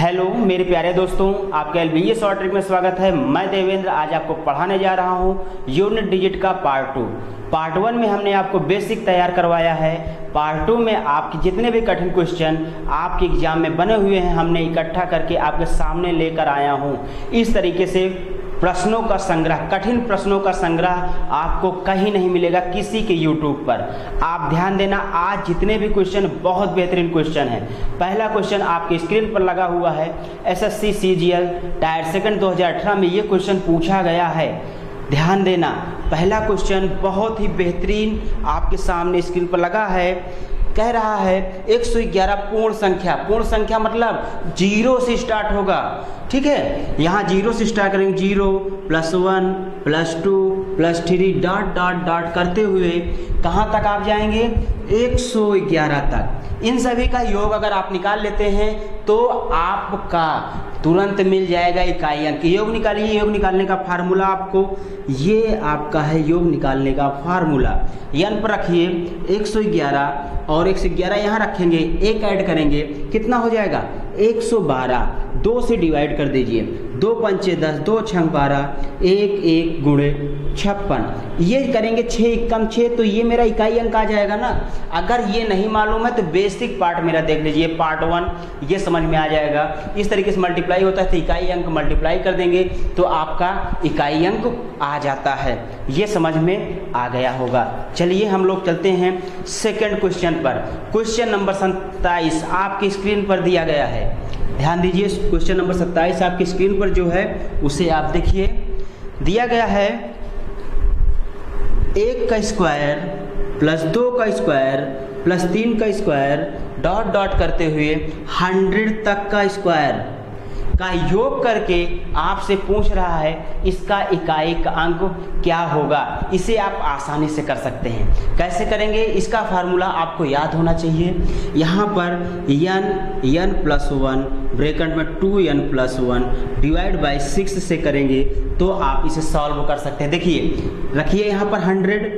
Hello मेरे प्यारे दोस्तों, आपके LBS शॉर्ट ट्रिक में स्वागत है। मैं देवेंद्र आज आपको पढ़ाने जा रहा हूँ यूनिट डिजिट का पार्ट 2। पार्ट 1 में हमने आपको बेसिक तैयार करवाया है। पार्ट 2 में आपके जितने भी कठिन क्वेश्चन आपके एग्जाम में बने हुए हैं हमने इकट्ठा करके आपके सामने लेकर आया हूँ। इस तरीके से प्रश्नों का संग्रह, कठिन प्रश्नों का संग्रह आपको कहीं नहीं मिलेगा किसी के YouTube पर। आप ध्यान देना, आज जितने भी क्वेश्चन बहुत बेहतरीन क्वेश्चन हैं। पहला क्वेश्चन आपकी स्क्रीन पर लगा हुआ है। SSC CGL टायर सेकंड 2018 में ये क्वेश्चन पूछा गया है। ध्यान देना, पहला क्वेश्चन बहुत ही बेहतरीन आपके सामने स्क्रीन पर लगा है। कह रहा है 111 पूर्ण संख्या मतलब जीरो से स्टार्ट होगा। ठीक है, यहाँ जीरो से स्टार्ट करेंगे, 0 +1 +2 +3 डॉट डॉट डॉट करते हुए कहाँ तक आप जाएंगे? 111 तक। इन सभी का योग अगर आप निकाल लेते हैं तो आपका तुरंत मिल जाएगा इकाई अंक। योग निकालिए, योग निकालने का फार्मूला आपको ये आपका है, योग निकालने का फार्मूला। n पर रखिए 111 और 111 यहाँ रखेंगे, एक ऐड करेंगे, कितना हो जाएगा? 112। 2 से डिवाइड कर दीजिए, 2 पंचे 10, 2 छंग 12, 1 1 गुणे 56। ये करेंगे 6 एकम 6, तो ये मेरा इकाई अंक आ जाएगा ना। अगर ये नहीं मालूम है तो बेसिक पार्ट मेरा देख लीजिए, पार्ट 1, ये समझ में आ जाएगा। इस तरीके से मल्टीप्लाई होता है तो इकाई अंक मल्टीप्लाई कर देंगे तो आपका इकाई अंक आ जाता है। ये समझ में आ गया होगा। चलिए हम लोग चलते हैं सेकंड क्वेश्चन पर। क्वेश्चन नंबर 27 आपकी स्क्रीन पर दिया गया है। ध्यान दीजिए, क्वेश्चन नंबर 27 आपकी स्क्रीन पर जो है उसे आप देखिए। दिया गया है 1 का स्क्वायर प्लस 2 का स्क्वायर प्लस 3 का स्क्वायर डॉट डॉट करते हुए 100 तक का स्क्वायर का योग करके आपसे पूछ रहा है इसका इकाई का अंक क्या होगा। इसे आप आसानी से कर सकते हैं। कैसे करेंगे? इसका फार्मूला आपको याद होना चाहिए। यहाँ पर n +1 ब्रैकेट में 2n +1 डिवाइड बाई 6 से करेंगे तो आप इसे सॉल्व कर सकते हैं। देखिए, रखिए यहाँ पर 100,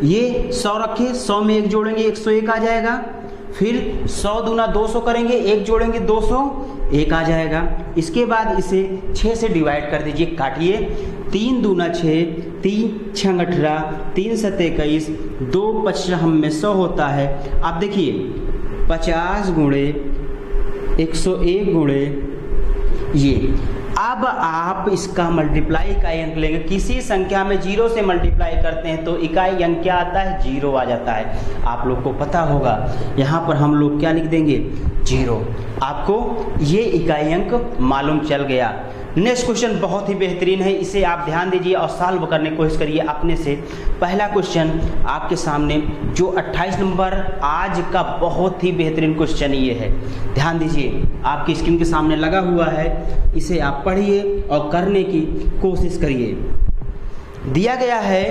ये 100 रखिए, 100 में 1 जोड़ेंगे 101 आ जाएगा। फिर 100 दूना 200 करेंगे, 1 जोड़ेंगे 201 आ जाएगा। इसके बाद इसे 6 से डिवाइड कर दीजिए, काटिए। 3 दूना 6, 3 छंग 18, 3 7 21, 2 55 में 100 होता है। अब देखिए 50 गुणे 101 गुणे ये। अब आप इसका मल्टीप्लाई इकाई अंक लेंगे। किसी संख्या में 0 से मल्टीप्लाई करते हैं तो इकाई अंक क्या आता है? 0 आ जाता है। आप लोग को पता होगा, यहाँ पर हम लोग क्या लिख देंगे? 0। आपको ये इकाई अंक मालूम चल गया। नेक्स्ट क्वेश्चन बहुत ही बेहतरीन है, इसे आप ध्यान दीजिए और सॉल्व करने की कोशिश करिए अपने से। पहला क्वेश्चन आपके सामने जो 28 नंबर आज का बहुत ही बेहतरीन क्वेश्चन ये है। ध्यान दीजिए, आपकी स्क्रीन के सामने लगा हुआ है, इसे आप पढ़िए और करने की कोशिश करिए। दिया गया है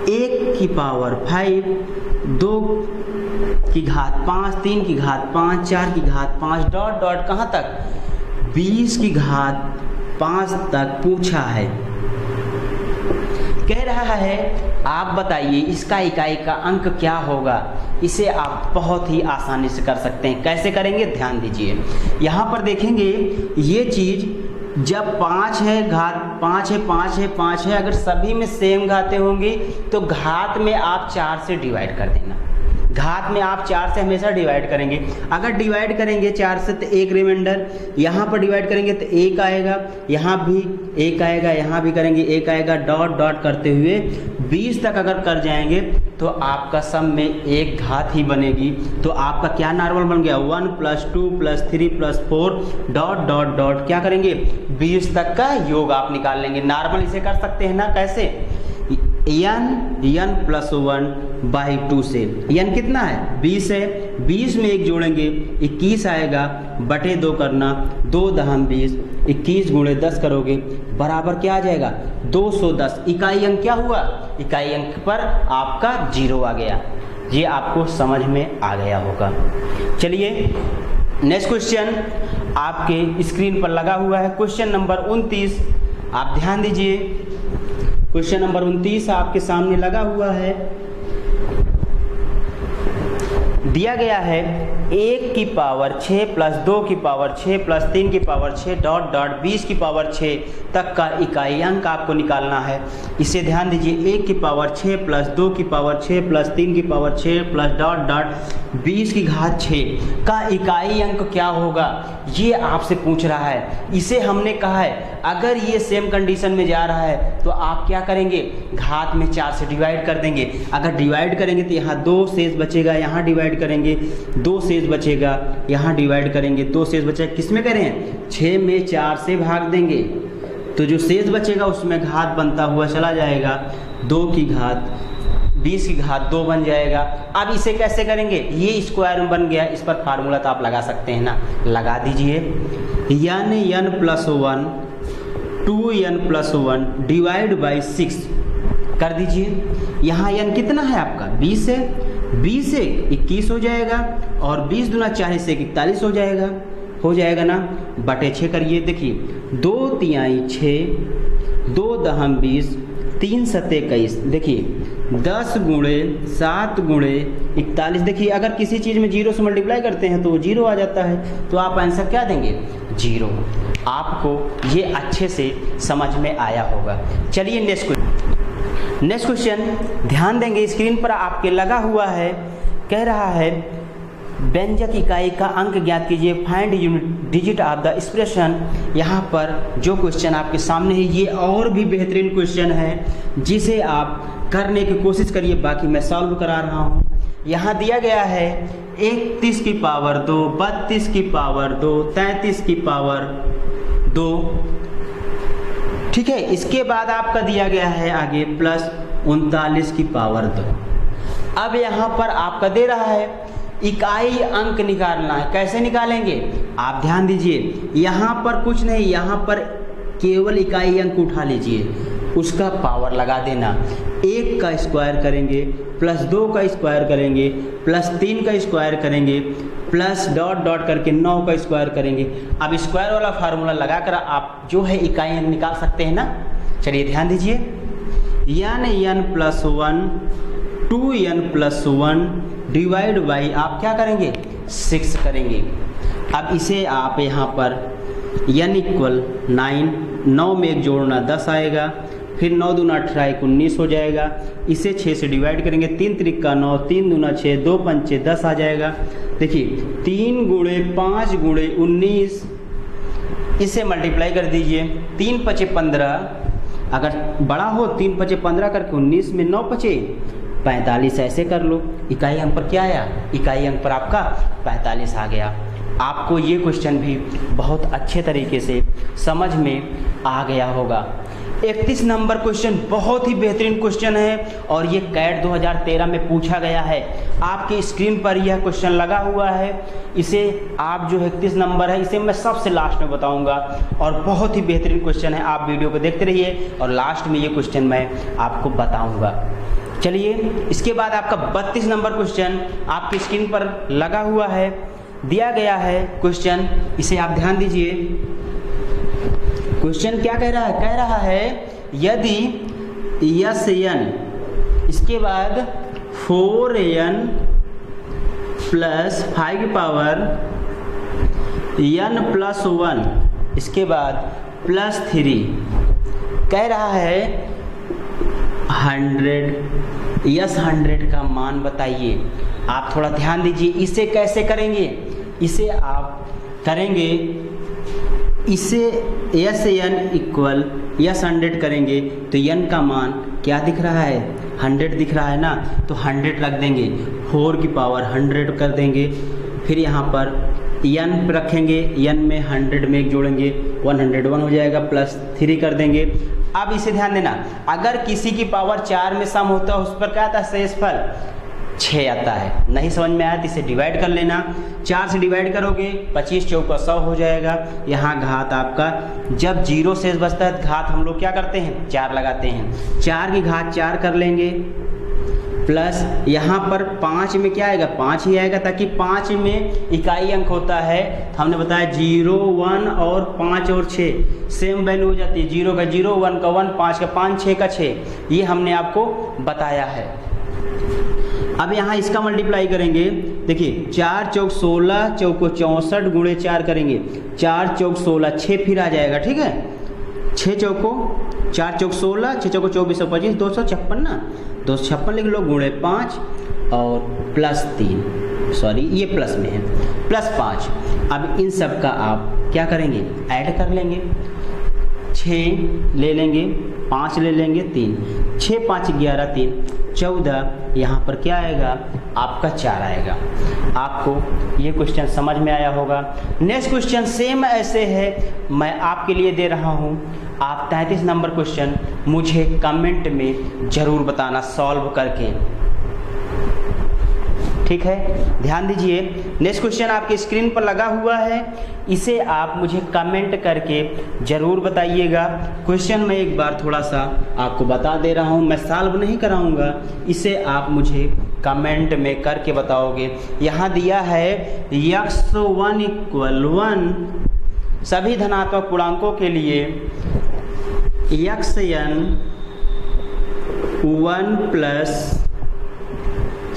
1 की पावर 5, 2 की घात 5, 3 की घात 5, 4 की घात 5 डॉट डॉट कहाँ तक? 20 की घात 5 तक पूछा है। कह रहा है आप बताइए इसका इकाई का अंक क्या होगा। इसे आप बहुत ही आसानी से कर सकते हैं। कैसे करेंगे? ध्यान दीजिए, यहाँ पर देखेंगे ये चीज़ जब 5 है, घात 5 है, 5 है, 5 है, अगर सभी में सेम घातें होंगी तो घात में आप 4 से डिवाइड कर देना। घात में आप 4 से हमेशा डिवाइड करेंगे। अगर डिवाइड करेंगे 4 से तो 1 रिमाइंडर, यहाँ पर डिवाइड करेंगे तो 1 आएगा, यहाँ भी 1 आएगा, यहाँ भी करेंगे 1 आएगा, डॉट डॉट करते हुए 20 तक अगर कर जाएंगे तो आपका सम में एक घात ही बनेगी। तो आपका क्या नॉर्मल बन गया? 1 + 2 + 3 + 4 डॉट डॉट डॉट क्या करेंगे? 20 तक का योग आप निकाल लेंगे। नॉर्मल इसे कर सकते हैं ना, कैसे? n +1/2 से। n कितना है? 20 है, 20 में 1 जोड़ेंगे 21 आएगा, बटे 2 करना, 2 दहम 20, 21 गुणे 10 करोगे बराबर क्या आ जाएगा? 210। इकाई अंक क्या हुआ? इकाई अंक पर आपका 0 आ गया। ये आपको समझ में आ गया होगा। चलिए नेक्स्ट क्वेश्चन आपके स्क्रीन पर लगा हुआ है। क्वेश्चन नंबर 29 आप ध्यान दीजिए। क्वेश्चन नंबर 29 आपके सामने लगा हुआ है। दिया गया है 1 की पावर 6 प्लस 2 की पावर 6 प्लस 3 की पावर 6 डॉट डॉट 20 की पावर 6 तक का इकाई अंक आपको निकालना है। इसे ध्यान दीजिए, 1 की पावर 6 प्लस 2 की पावर 6 प्लस 3 की पावर 6 प्लस डॉट डॉट 20 की घात 6 का इकाई अंक क्या होगा, ये आपसे पूछ रहा है। इसे हमने कहा है अगर ये सेम कंडीशन में जा रहा है तो आप क्या करेंगे, घात में 4 से डिवाइड कर देंगे। अगर डिवाइड करेंगे तो यहाँ 2 शेष बचेगा, यहाँ डिवाइड करेंगे 2 शेष बचेगा, यहाँ डिवाइड करेंगे 2 शेष बचेगा। किस में करें, 6 में 4 से भाग देंगे तो जो शेष बचेगा उसमें घात बनता हुआ चला जाएगा, 2 की घात 20 की घात 2 बन जाएगा। अब इसे कैसे करेंगे, ये स्क्वायर में बन गया, इस पर फार्मूला तो आप लगा सकते हैं ना, लगा दीजिए। n plus 1 2n plus 1 divide by 6 कर दीजिए। यहाँ n कितना है आपका, 20 है, 20 से 21 हो जाएगा और 20 दूना 40 से 41 हो जाएगा ना, बटे 6 करिए। देखिए 2 तिहाई 6, 2 दहम 20, 3 सत्ते 21। देखिए 10 गुणे 7 गुणे 41। देखिए अगर किसी चीज़ में 0 से मल्टीप्लाई करते हैं तो वो 0 आ जाता है, तो आप आंसर क्या देंगे, 0। आपको ये अच्छे से समझ में आया होगा। चलिए नेक्स्ट क्वेश्चन ध्यान देंगे, स्क्रीन पर आपके लगा हुआ है, कह रहा है व्यंजक इकाई का अंक ज्ञात कीजिए, find unit digit of the expression. यहाँ पर जो क्वेश्चन आपके सामने है ये और भी बेहतरीन क्वेश्चन है, जिसे आप करने की कोशिश करिए, बाकी मैं सॉल्व करा रहा हूँ। यहाँ दिया गया है 31 की पावर 2, 32 की पावर 2, 33 की पावर 2, ठीक है। इसके बाद आपका दिया गया है आगे प्लस 39 की पावर 2। अब यहाँ पर आपका दे रहा है इकाई अंक निकालना है, कैसे निकालेंगे आप ध्यान दीजिए। यहाँ पर कुछ नहीं, यहाँ पर केवल इकाई अंक उठा लीजिए, उसका पावर लगा देना। 1 का स्क्वायर करेंगे प्लस 2 का स्क्वायर करेंगे प्लस 3 का स्क्वायर करेंगे प्लस डॉट डॉट करके 9 का स्क्वायर करेंगे। अब स्क्वायर वाला फार्मूला लगाकर आप जो है इकाई अंक निकाल सकते हैं ना। चलिए ध्यान दीजिए, n plus 1 2n plus 1 divide by आप क्या करेंगे, 6 करेंगे। अब इसे आप यहाँ पर n इक्वल 9, 9 में 1 जोड़ना 10 आएगा, फिर 9 दूना 18 19 हो जाएगा। इसे 6 से डिवाइड करेंगे, 3 त्रिक 9, 3 दूना 6, 2 पंचे 10 आ जाएगा। देखिए 3 गुणे 5 गुणे 19, इसे मल्टीप्लाई कर दीजिए, 3 पचे 15, अगर बड़ा हो 3 पचे 15 करके 19 में 9 पचे 45, ऐसे कर लो। इकाई अंक पर क्या आया, इकाई अंक पर आपका 45 आ गया। आपको ये क्वेश्चन भी बहुत अच्छे तरीके से समझ में आ गया होगा। 31 नंबर क्वेश्चन बहुत ही बेहतरीन क्वेश्चन है और ये कैट 2013 में पूछा गया है। आपकी स्क्रीन पर यह क्वेश्चन लगा हुआ है, इसे आप जो 31 नंबर है इसे मैं सबसे लास्ट में बताऊंगा और बहुत ही बेहतरीन क्वेश्चन है। आप वीडियो को देखते रहिए और लास्ट में ये क्वेश्चन मैं आपको बताऊंगा। चलिए इसके बाद आपका 32 नंबर क्वेश्चन आपकी स्क्रीन पर लगा हुआ है, दिया गया है क्वेश्चन, इसे आप ध्यान दीजिए। क्वेश्चन क्या कह रहा है यदि Sn इसके बाद 4n प्लस 5 की पावर n प्लस 1 इसके बाद प्लस 3 कह रहा है 100, यस 100 का मान बताइए। आप थोड़ा ध्यान दीजिए, इसे कैसे करेंगे, इसे आप करेंगे, इसे Sn इक्वल यस 100 करेंगे तो n का मान क्या दिख रहा है, 100 दिख रहा है ना, तो 100 रख देंगे, 4 की पावर 100 कर देंगे, फिर यहाँ पर n रखेंगे, n में 100 में 1 जोड़ेंगे 101 हो जाएगा, प्लस 3 कर देंगे। अब इसे ध्यान देना, अगर किसी की पावर 4 में सम होता है उस पर क्या आता है, शेषफल 6 आता है। नहीं समझ में आया तो इसे डिवाइड कर लेना, 4 से डिवाइड करोगे 25 चौका 100 हो जाएगा। यहाँ घात आपका जब 0 शेष बचता है घात हम लोग क्या करते हैं, 4 लगाते हैं, 4 की घात 4 कर लेंगे, प्लस यहाँ पर 5 में क्या आएगा, 5 ही आएगा, ताकि 5 में इकाई अंक होता है। तो हमने बताया 0 1 और 5 और 6 सेम वैल्यू हो जाती है, 0 का 0 1 का 1 5 का 5 6 का 6, ये हमने आपको बताया है। अब यहाँ इसका मल्टीप्लाई करेंगे, देखिए 4 चौक 16, चौको 64 गुणे 4 करेंगे, 4 चौक 16, 6 फिर आ जाएगा, ठीक है। 6 चौको 4 चौक 16, 6 चौको 24 और 25 256 ना, 256 लिख लो, गुणे 5 और प्लस 3, सॉरी ये प्लस में है, प्लस 5। अब इन सब का आप क्या करेंगे, ऐड कर लेंगे। 6 ले लेंगे, 5 ले लेंगे, 3, 6 5 11 3 14, यहाँ पर क्या आएगा आपका 4 आएगा। आपको ये क्वेश्चन समझ में आया होगा। नेक्स्ट क्वेश्चन सेम ऐसे है, मैं आपके लिए दे रहा हूँ। आप 33 नंबर क्वेश्चन मुझे कमेंट में ज़रूर बताना सॉल्व करके, ठीक है। ध्यान दीजिए, नेक्स्ट क्वेश्चन आपके स्क्रीन पर लगा हुआ है, इसे आप मुझे कमेंट करके ज़रूर बताइएगा। क्वेश्चन मैं एक बार थोड़ा सा आपको बता दे रहा हूँ, मैं सॉल्व नहीं कराऊंगा, इसे आप मुझे कमेंट में करके बताओगे। यहाँ दिया है x1 = 1, सभी धनात्मक पूर्णांकों के लिए xn 1 +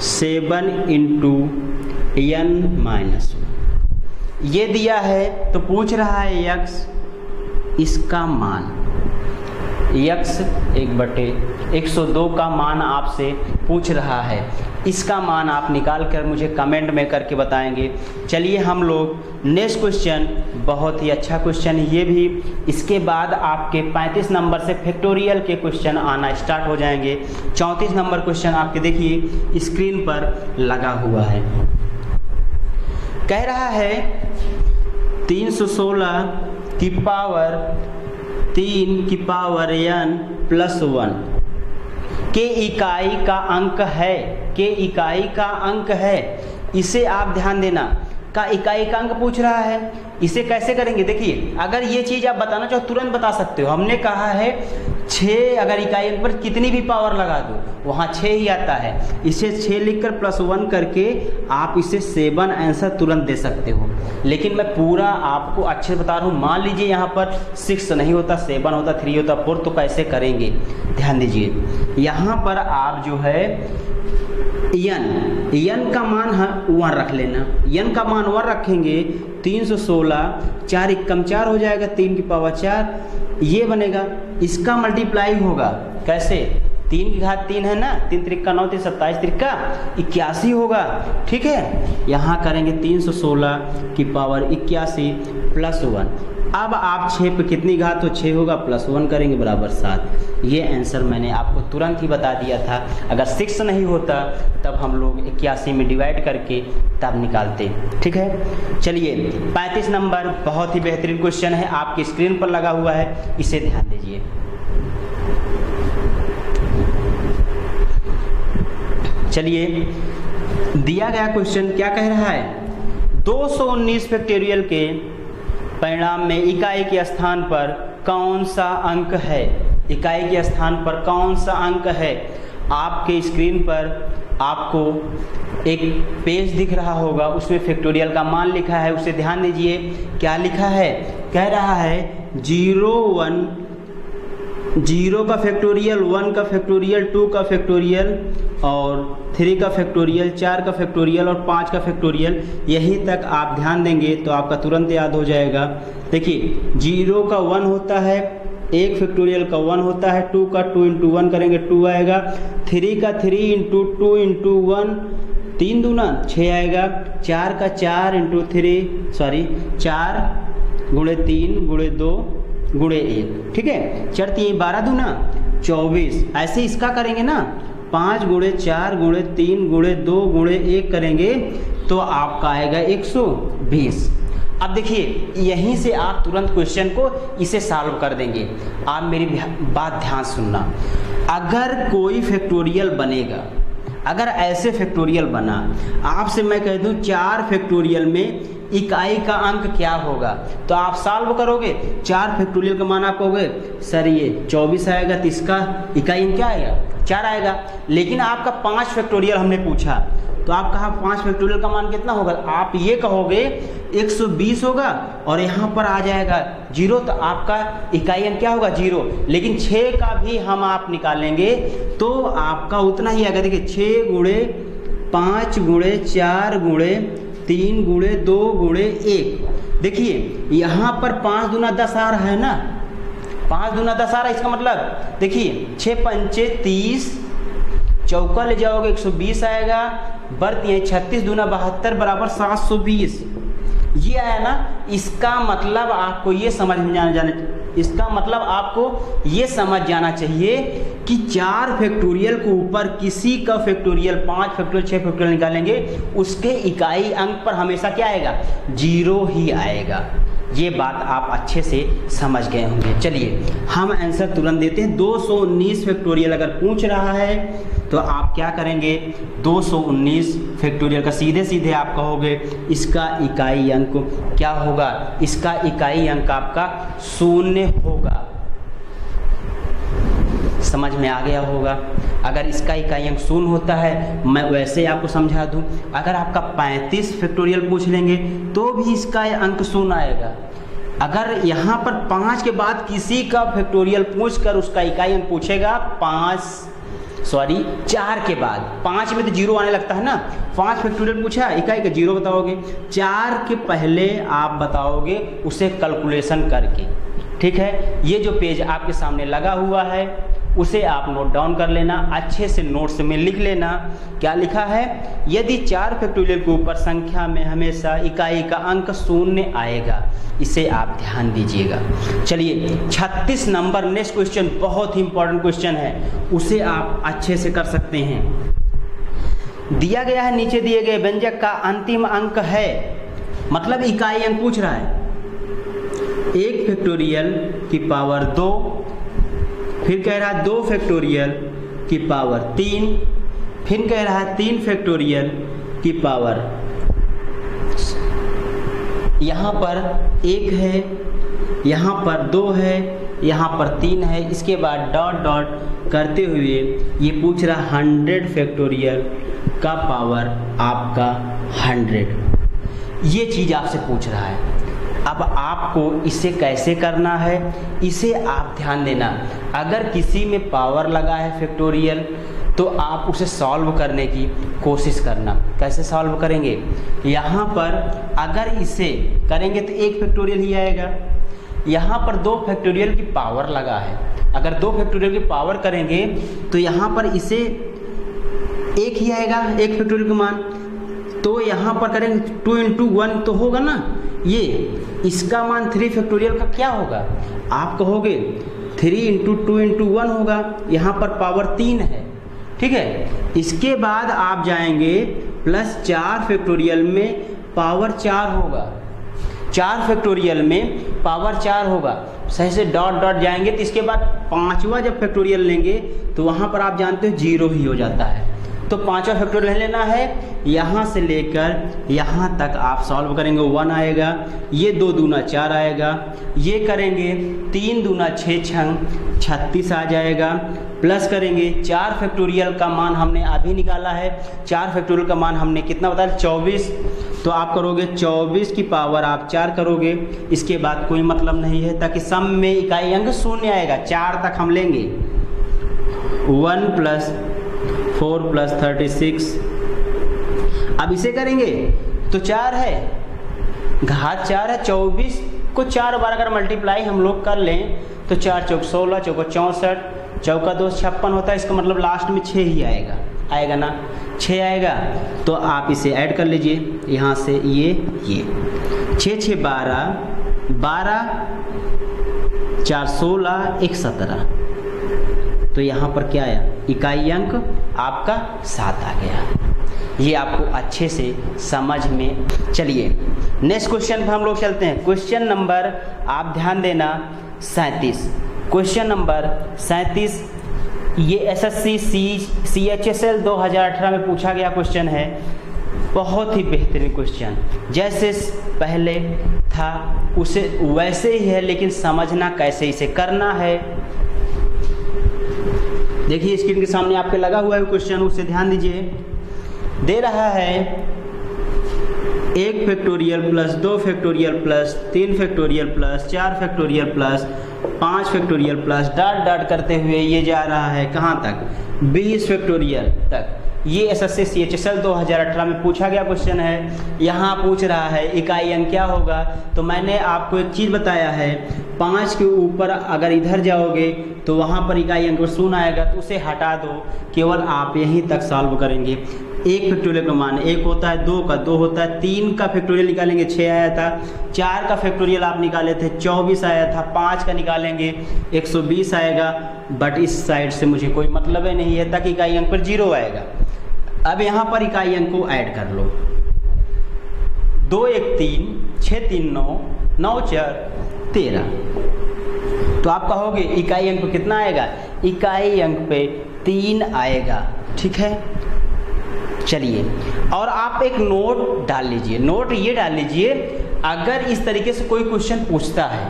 7 × n-1 ये दिया है। तो पूछ रहा है x, इसका मान x 1/102 का मान आपसे पूछ रहा है। इसका मान आप निकाल कर मुझे कमेंट में करके बताएंगे। चलिए हम लोग नेक्स्ट क्वेश्चन, बहुत ही अच्छा क्वेश्चन है ये भी। इसके बाद आपके 35 नंबर से फैक्टोरियल के क्वेश्चन आना स्टार्ट हो जाएंगे। 34 नंबर क्वेश्चन आपके देखिए स्क्रीन पर लगा हुआ है। कह रहा है 316 की पावर 3 की पावर n + 1 के इकाई का अंक है, के इकाई का अंक है। इसे आप ध्यान देना, का इकाई का अंक पूछ रहा है। इसे कैसे करेंगे, देखिए अगर ये चीज़ आप बताना चाहो तुरंत बता सकते हो। हमने कहा है 6, अगर इकाई अंक पर कितनी भी पावर लगा दो वहाँ 6 ही आता है। इसे 6 लिखकर +1 करके आप इसे 7 आंसर तुरंत दे सकते हो। लेकिन मैं पूरा आपको अच्छे से बता रहा हूँ। मान लीजिए यहाँ पर 6 नहीं होता, 7 होता, 3 होता, 4, तो कैसे करेंगे ध्यान दीजिए। यहाँ पर आप जो है n का मान 1 रख लेना। n का मान 1 रखेंगे, 316, 4 × 4 हो जाएगा, 3 की पावर 4 ये बनेगा। इसका मल्टीप्लाई होगा कैसे, 3 की घात 3 है ना, 3 × 3 = 9, 3 × 27, 3 × 81 होगा, ठीक है। यहाँ करेंगे 316 की पावर 81 + 1। अब आप 6 पे कितनी घात, तो 6 होगा, +1 करेंगे बराबर 7। ये आंसर मैंने आपको तुरंत ही बता दिया था। अगर 6 नहीं होता तब हम लोग 81 में डिवाइड करके तब निकालते, ठीक है। चलिए 35 नंबर बहुत ही बेहतरीन क्वेश्चन है, आपकी स्क्रीन पर लगा हुआ है, इसे ध्यान दीजिए। चलिए दिया गया क्वेश्चन क्या कह रहा है, 219 फैक्टोरियल के परिणाम में इकाई के स्थान पर कौन सा अंक है, इकाई के स्थान पर कौन सा अंक है। आपके स्क्रीन पर आपको एक पेज दिख रहा होगा, उसमें फैक्टोरियल का मान लिखा है, उसे ध्यान दीजिए। क्या लिखा है, कह रहा है 0 का फैक्टोरियल, 1 का फैक्टोरियल, 2 का फैक्टोरियल और 3 का फैक्टोरियल, 4 का फैक्टोरियल और 5 का फैक्टोरियल। यहीं तक आप ध्यान देंगे तो आपका तुरंत याद हो जाएगा। देखिए 0 का 1 होता है, 1 फैक्टोरियल का 1 होता है, 2 का 2 × 1 करेंगे 2 आएगा, 3 का 3 × 2 × 1 3 दूना 6 आएगा, 4 का 4 × 3 सॉरी 4 × 3 × 2 × 1, ठीक है। 4 3 12 दूना 24। ऐसे इसका करेंगे ना, 5 × 4 × 3 × 2 × 1 करेंगे तो आपका आएगा 120। अब देखिए यहीं से आप तुरंत क्वेश्चन को इसे सॉल्व कर देंगे। आप मेरी बात ध्यान सुनना, अगर कोई फैक्टोरियल बनेगा, अगर ऐसे फैक्टोरियल बना, आपसे मैं कह दूं 4 फैक्टोरियल में इकाई का अंक क्या होगा, तो आप सॉल्व करोगे। 4 फैक्टोरियल का मान आप कहोगे सर ये 24 आएगा, तो इसका इकाई अंक क्या आएगा 4 आएगा। लेकिन आपका 5 फैक्टोरियल हमने पूछा, तो आप कहा 5 फैक्टोरियल का मान कितना होगा, आप ये कहोगे 120 होगा और यहाँ पर आ जाएगा 0, तो आपका इकाई अंक क्या होगा 0। लेकिन 6 का भी हम आप निकालेंगे तो आपका उतना ही आएगा। देखिए 6 × 5 गुणे 4 गुणे 3 गुणे 2 गुणे 1। देखिए यहाँ पर 5 दूना 10 आ रहा है ना, 5 दूना 10 आ रहा है। इसका मतलब देखिए 6 पंचे 30, चौका ले जाओगे 120 आएगा, बर्त यहीं 36 दूना 72 बराबर 720। ये आया ना। इसका मतलब आपको ये समझ में इसका मतलब आपको ये समझ जाना चाहिए कि 4 फैक्टोरियल के ऊपर किसी का फैक्टोरियल 5 फैक्टोरियल 6 फैक्टोरियल निकालेंगे, उसके इकाई अंक पर हमेशा क्या आएगा, 0 ही आएगा। ये बात आप अच्छे से समझ गए होंगे। चलिए हम आंसर तुरंत देते हैं। 219 फैक्टोरियल अगर पूछ रहा है तो आप क्या करेंगे, 219 फैक्टोरियल का सीधे सीधे आप कहोगे इसका इकाई अंक क्या होगा, इसका इकाई अंक आपका 0 होगा। समझ में आ गया होगा। अगर इसका इकाई अंक 0 होता है, मैं वैसे आपको समझा दूं, अगर आपका 35 फैक्टोरियल पूछ लेंगे तो भी इसका अंक 0 आएगा। अगर यहाँ पर 5 के बाद किसी का फैक्टोरियल पूछकर उसका इकाई अंक पूछेगा 4 के बाद, 5 में तो 0 आने लगता है ना, 5 फैक्टोरियल पूछा, इकाई का 0 बताओगे, 4 के पहले आप बताओगे उसे कैलकुलेशन करके। ठीक है, ये जो पेज आपके सामने लगा हुआ है उसे आप नोट डाउन कर लेना, अच्छे से नोट्स में लिख लेना। क्या लिखा है, यदि 4 फैक्टोरियल के ऊपर संख्या में हमेशा इकाई का अंक 0 आएगा, इसे आप ध्यान दीजिएगा। चलिए 36 नंबर नेक्स्ट क्वेश्चन बहुत ही इंपॉर्टेंट क्वेश्चन है, उसे आप अच्छे से कर सकते हैं। दिया गया है नीचे दिए गए व्यंजक का अंतिम अंक है, मतलब इकाई अंक पूछ रहा है। 1 फैक्टोरियल की पावर 2, फिर कह रहा है 2 फैक्टोरियल की पावर 3, फिर कह रहा है 3 फैक्टोरियल की पावर, यहाँ पर 1 है, यहाँ पर 2 है, यहाँ पर 3 है, इसके बाद डॉट डॉट करते हुए ये पूछ रहा 100 फैक्टोरियल का पावर आपका 100। ये चीज़ आपसे पूछ रहा है। अब आपको इसे कैसे करना है, इसे आप ध्यान देना। अगर किसी में पावर लगा है फैक्टोरियल तो आप उसे सॉल्व करने की कोशिश करना। कैसे सॉल्व करेंगे, यहाँ पर अगर इसे करेंगे तो 1 फैक्टोरियल ही आएगा। यहाँ पर 2 फैक्टोरियल की पावर लगा है, अगर 2 फैक्टोरियल की पावर करेंगे तो यहाँ पर इसे 1 ही आएगा, 1 फैक्टोरियल का मान। तो यहाँ पर करेंगे 2 × 1 तो होगा ना, ये इसका मान 3 फैक्टोरियल का क्या होगा, आप कहोगे 3 × 2 × 1 होगा, यहाँ पर पावर 3 है। ठीक है, इसके बाद आप जाएंगे प्लस 4 फैक्टोरियल में पावर 4 होगा, 4 फैक्टोरियल में पावर 4 होगा, सही से डॉट डॉट जाएंगे। तो इसके बाद 5वां जब फैक्टोरियल लेंगे तो वहाँ पर आप जानते हो 0 ही हो जाता है। तो 5वां फैक्टोरियल लेना है, यहाँ से लेकर यहाँ तक आप सॉल्व करेंगे, 1 आएगा, ये 2 दूना 4 आएगा, ये करेंगे 3 दूना 6 छंग 36 आ जाएगा, प्लस करेंगे 4 फैक्टोरियल का मान हमने अभी निकाला है, 4 फैक्टोरियल का मान हमने कितना बताया 24, तो आप करोगे 24 की पावर आप 4 करोगे, इसके बाद कोई मतलब नहीं है, ताकि सम में इकाई अंक 0 आएगा। 4 तक हम लेंगे, 1 + 4 + 36। अब इसे करेंगे तो 4 है, घात 4 है, 24 को 4 बार अगर मल्टीप्लाई हम लोग कर लें तो 4 चौक 16, चौका 64, चौका 2 56 होता है। इसका मतलब लास्ट में 6 ही आएगा, आएगा ना, 6 आएगा। तो आप इसे ऐड कर लीजिए, यहाँ से ये 6 6 12, 12 4 16, 1 17। तो यहाँ पर क्या आया, इकाई अंक आपका 7 आ गया। ये आपको अच्छे से समझ में। चलिए नेक्स्ट क्वेश्चन पर हम लोग चलते हैं। क्वेश्चन नंबर आप ध्यान देना 37। क्वेश्चन नंबर 37 ये एसएससी CHSL 2018 में पूछा गया क्वेश्चन है। बहुत ही बेहतरीन क्वेश्चन, जैसे पहले था उसे वैसे ही है, लेकिन समझना कैसे इसे करना है। देखिए स्क्रीन के सामने आपके लगा हुआ है क्वेश्चन, उसे ध्यान दीजिए। दे रहा है 1 factorial plus 2 factorial plus 3 factorial plus 4 factorial plus 5 factorial plus dot dot करते हुए ये जा रहा है कहाँ तक, 20 फैक्टोरियल तक। ये एसएससी CHSL 2018 में पूछा गया क्वेश्चन है। यहाँ पूछ रहा है इकाई अंक क्या होगा, तो मैंने आपको एक चीज़ बताया है, 5 के ऊपर अगर इधर जाओगे तो वहाँ पर इकाई अंक 0 आएगा, तो उसे हटा दो, केवल आप यहीं तक सॉल्व करेंगे। 1 फैक्टोरियल का मान 1 होता है, 2 का 2 होता है, 3 का फैक्टोरियल निकालेंगे 6 आया था, 4 का फैक्टोरियल आप निकाले थे 24 आया था, 5 का निकालेंगे 120 आएगा। बट इस साइड से मुझे कोई मतलब ही नहीं है, तक इकाई अंक पर 0 आएगा। अब यहाँ पर इकाई अंक को ऐड कर लो, 2 1 3, 6 3 9, 9 4 13। तो आप कहोगे इकाई अंक पे कितना आएगा, इकाई अंक पे 3 आएगा। ठीक है, चलिए, और आप एक नोट डाल लीजिए। नोट ये डाल लीजिए, अगर इस तरीके से कोई क्वेश्चन पूछता है,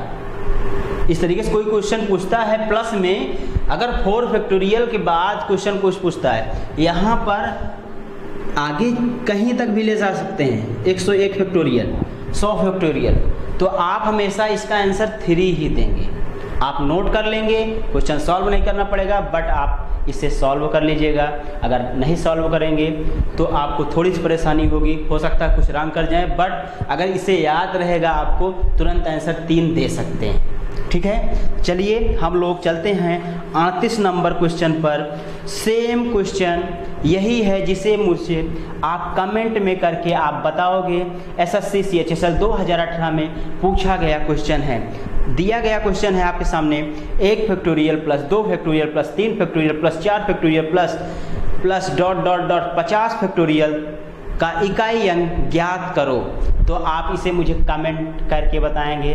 इस तरीके से कोई क्वेश्चन पूछता है प्लस में, अगर 4 फैक्टोरियल के बाद क्वेश्चन कुछ पूछता है, यहाँ पर आगे कहीं तक भी ले जा सकते हैं, 101 फैक्टोरियल, 100 फैक्टोरियल, तो आप हमेशा इसका आंसर 3 ही देंगे। आप नोट कर लेंगे, क्वेश्चन सॉल्व नहीं करना पड़ेगा, बट आप इसे सॉल्व कर लीजिएगा। अगर नहीं सॉल्व करेंगे तो आपको थोड़ी सी परेशानी होगी, हो सकता है कुछ रॉन्ग कर जाए, बट अगर इसे याद रहेगा आपको तुरंत आंसर 3 दे सकते हैं। ठीक है, चलिए हम लोग चलते हैं 38 नंबर क्वेश्चन पर। सेम क्वेश्चन यही है जिसे मुझसे आप कमेंट में करके आप बताओगे। एसएससी CHSL 2018 में पूछा गया क्वेश्चन है, दिया गया क्वेश्चन है आपके सामने, 1 factorial plus 2 factorial plus 3 factorial plus 4 factorial plus dot dot dot 50 factorial का इकाई अंक ज्ञात करो। तो आप इसे मुझे कमेंट करके बताएंगे।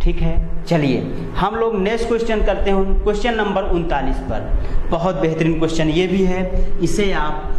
ठीक है, चलिए हम लोग नेक्स्ट क्वेश्चन करते हैं, क्वेश्चन नंबर 39 पर। बहुत बेहतरीन क्वेश्चन ये भी है, इसे आप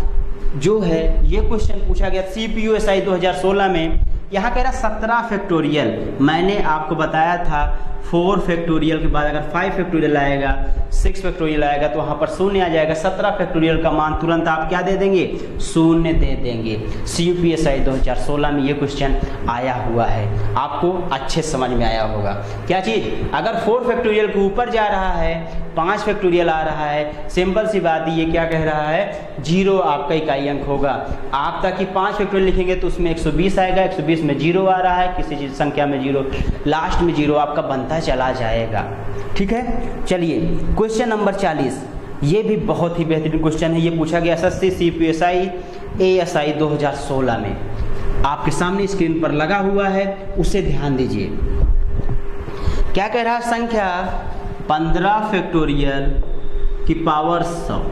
जो है, ये क्वेश्चन पूछा गया CPUSI 2016 में। यहाँ कह रहा 17 फैक्टोरियल, मैंने आपको बताया था 4 फैक्टोरियल के बाद अगर 5 फैक्टोरियल आएगा, 6 फैक्टोरियल आएगा तो वहाँ पर 0 आ जाएगा। 17 फैक्टोरियल का मान तुरंत आप क्या दे देंगे, 0 दे देंगे। CPUSI 2016 में ये क्वेश्चन आया हुआ है, आपको अच्छे समझ में आया होगा। क्या चीज़, अगर 4 फैक्टोरियल के ऊपर जा रहा है, 5 फैक्टोरियल आ रहा है, सिंपल सी बात ये क्या कह रहा है, 0 आपका इकाई अंक होगा। आप ताकि 5 फैक्टोरियल लिखेंगे तो उसमें 120 आएगा, 120 में 0 आ रहा है, किसी चीज़ संख्या में 0, लास्ट में 0 आपका बनता चला जाएगा। ठीक है, चलिए क्वेश्चन नंबर 40, ये भी बहुत ही बेहतरीन क्वेश्चन है। ये पूछा गया एसएससी CPUSI ASI 2016 में, आपके सामने स्क्रीन पर लगा हुआ है, उसे ध्यान दीजिए। क्या कह रहा है, संख्या 15 फैक्टोरियल की पावर 100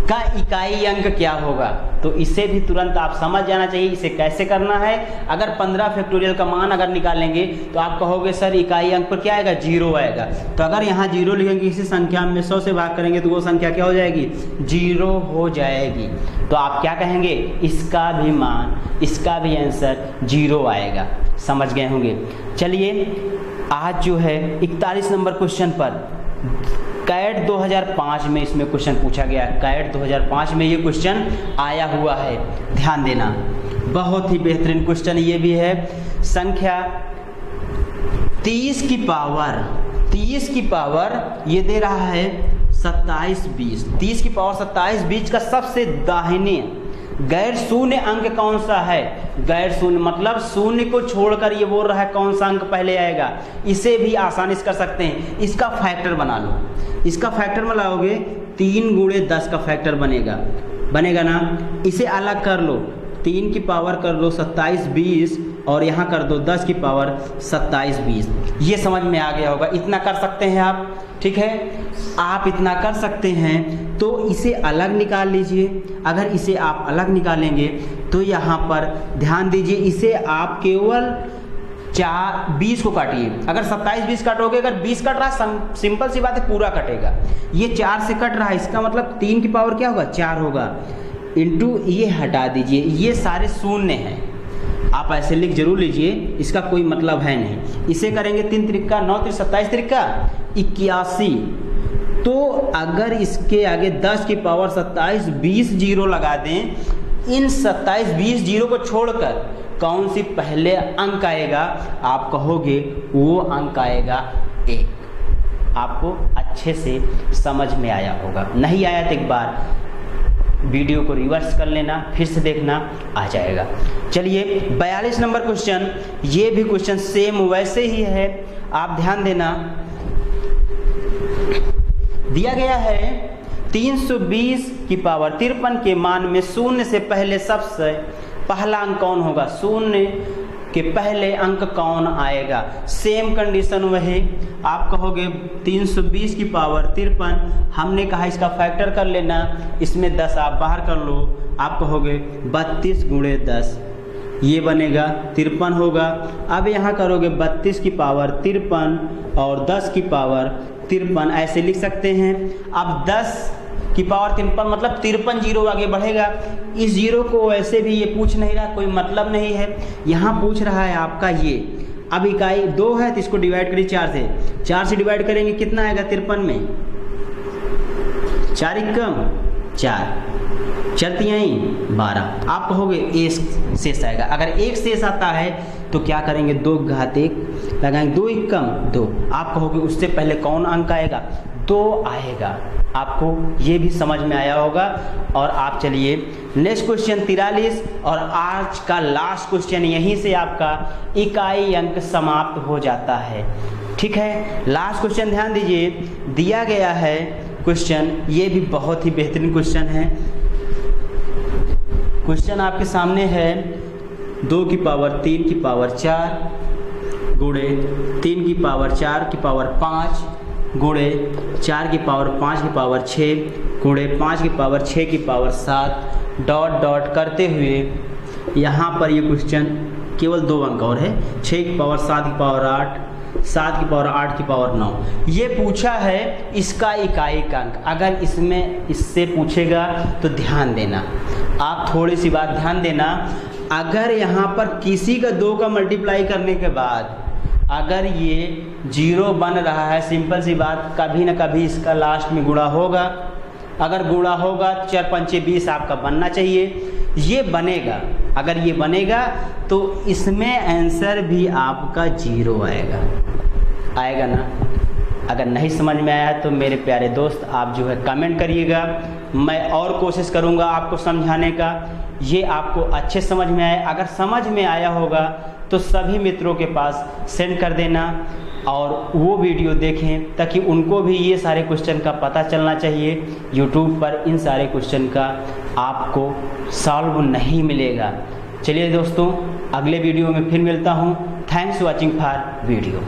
का इकाई अंक क्या होगा। तो इसे भी तुरंत आप समझ जाना चाहिए, इसे कैसे करना है। अगर 15 फैक्टोरियल का मान अगर निकालेंगे तो आप कहोगे सर इकाई अंक पर क्या आएगा, 0 आएगा। तो अगर यहाँ 0 लिखेंगे, इसी संख्या में 100 से भाग करेंगे तो वो संख्या क्या हो जाएगी, 0 हो जाएगी। तो आप क्या कहेंगे, इसका भी मान, इसका भी आंसर 0 आएगा। समझ गए होंगे। चलिए आज जो है 41 नंबर क्वेश्चन पर, कैट 2005 में इसमें क्वेश्चन पूछा गया है। कैट 2005 में ये क्वेश्चन आया हुआ है, ध्यान देना, बहुत ही बेहतरीन क्वेश्चन ये भी है। संख्या 30 की पावर ये दे रहा है 27 20। 30 की पावर 27 20 का सबसे दाहिने गैर शून्य अंक कौन सा है, गैर शून्य मतलब शून्य को छोड़कर ये बोल रहा है कौन सा अंक पहले आएगा। इसे भी आसानी से कर सकते हैं, इसका फैक्टर बना लो। इसका फैक्टर बनाओगे 3 गुणे 10 का फैक्टर बनेगा ना। इसे अलग कर लो, 3 की पावर कर लो 27 20 और यहाँ कर दो 10 की पावर 27 20। ये समझ में आ गया होगा, इतना कर सकते हैं आप। ठीक है, आप इतना कर सकते हैं तो इसे अलग निकाल लीजिए। अगर इसे आप अलग निकालेंगे तो यहाँ पर ध्यान दीजिए, इसे आप केवल 20 को काटिए। अगर 27 20 काटोगे, अगर 20 कट रहा है, सिंपल सी बात है पूरा कटेगा। ये 4 से कट रहा है, इसका मतलब 3 की पावर क्या होगा, 4 होगा, इंटू ये हटा दीजिए, ये सारे शून्य हैं। आप ऐसे लिख जरूर लीजिए, इसका कोई मतलब है नहीं। इसे करेंगे 3 त्रिका 9 3 27 त्रिका 81। तो अगर इसके आगे 10 की पावर 27 20 जीरो लगा दें, इन 27 20 जीरो को छोड़कर कौन सी पहले अंक आएगा, आप कहोगे वो अंक आएगा 1। आपको अच्छे से समझ में आया होगा, नहीं आया तो एक बार वीडियो को रिवर्स कर लेना, फिर से देखना, आ जाएगा। चलिए 42 नंबर क्वेश्चन, ये भी क्वेश्चन सेम वैसे ही है, आप ध्यान देना। दिया गया है 320 की पावर 53 के मान में शून्य से पहले सबसे पहला अंक कौन होगा, शून्य के पहले अंक कौन आएगा। सेम कंडीशन वही, आप कहोगे 320 की पावर 53, हमने कहा इसका फैक्टर कर लेना, इसमें 10 आप बाहर कर लो, आप कहोगे 32 गुणे 10, ये बनेगा 53 होगा। अब यहाँ करोगे 32 की पावर 53 और 10 की पावर 53, ऐसे लिख सकते हैं। अब 10 की पावर 53 मतलब 53 जीरो आगे बढ़ेगा। इस जीरो को वैसे भी ये पूछ नहीं रहा, कोई मतलब नहीं है, यहाँ पूछ रहा है आपका ये। अब इकाई 2 है तो इसको डिवाइड करिए 4 से, 4 से डिवाइड करेंगे कितना आएगा 53 में, 4 कम 4, चलती आई 12। आप कहोगे एक शेष आएगा, अगर एक शेष आता है तो क्या करेंगे, 2 घात 1 लगाएंगे, 2 कम 2, आप कहोगे उससे पहले कौन अंक आएगा, 2 आएगा। आपको ये भी समझ में आया होगा। और आप चलिए नेक्स्ट क्वेश्चन 43, और आज का लास्ट क्वेश्चन, यहीं से आपका इकाई अंक समाप्त हो जाता है। ठीक है, लास्ट क्वेश्चन ध्यान दीजिए, दिया गया है क्वेश्चन, ये भी बहुत ही बेहतरीन क्वेश्चन है। क्वेश्चन आपके सामने है 2 की पावर 3 की पावर 4 गुणे 3 की पावर 4 की पावर 5 गुणे 4 की पावर 5 की पावर 6 गुणे 5 की पावर 6 की पावर 7 डॉट डॉट करते हुए यहाँ पर ये क्वेश्चन केवल 2 अंक और है, 6 की पावर 7 की पावर 8, 7 की पावर 8 की पावर 9। ये पूछा है इसका इकाई का अंक। अगर इसमें इससे पूछेगा तो ध्यान देना, आप थोड़ी सी बात ध्यान देना। अगर यहाँ पर किसी का 2 का मल्टीप्लाई करने के बाद अगर ये 0 बन रहा है, सिंपल सी बात, कभी ना कभी इसका लास्ट में गुणा होगा। अगर गुणा होगा 4 पंचे 20 आपका बनना चाहिए, ये बनेगा। अगर ये बनेगा तो इसमें आंसर भी आपका 0 आएगा, आएगा ना। अगर नहीं समझ में आया तो मेरे प्यारे दोस्त आप जो है कमेंट करिएगा, मैं और कोशिश करूँगा आपको समझाने का, ये आपको अच्छे समझ में आए। अगर समझ में आया होगा तो सभी मित्रों के पास सेंड कर देना और वो वीडियो देखें, ताकि उनको भी ये सारे क्वेश्चन का पता चलना चाहिए। यूट्यूब पर इन सारे क्वेश्चन का आपको सॉल्व नहीं मिलेगा। चलिए दोस्तों, अगले वीडियो में फिर मिलता हूँ। Thanks watching for video.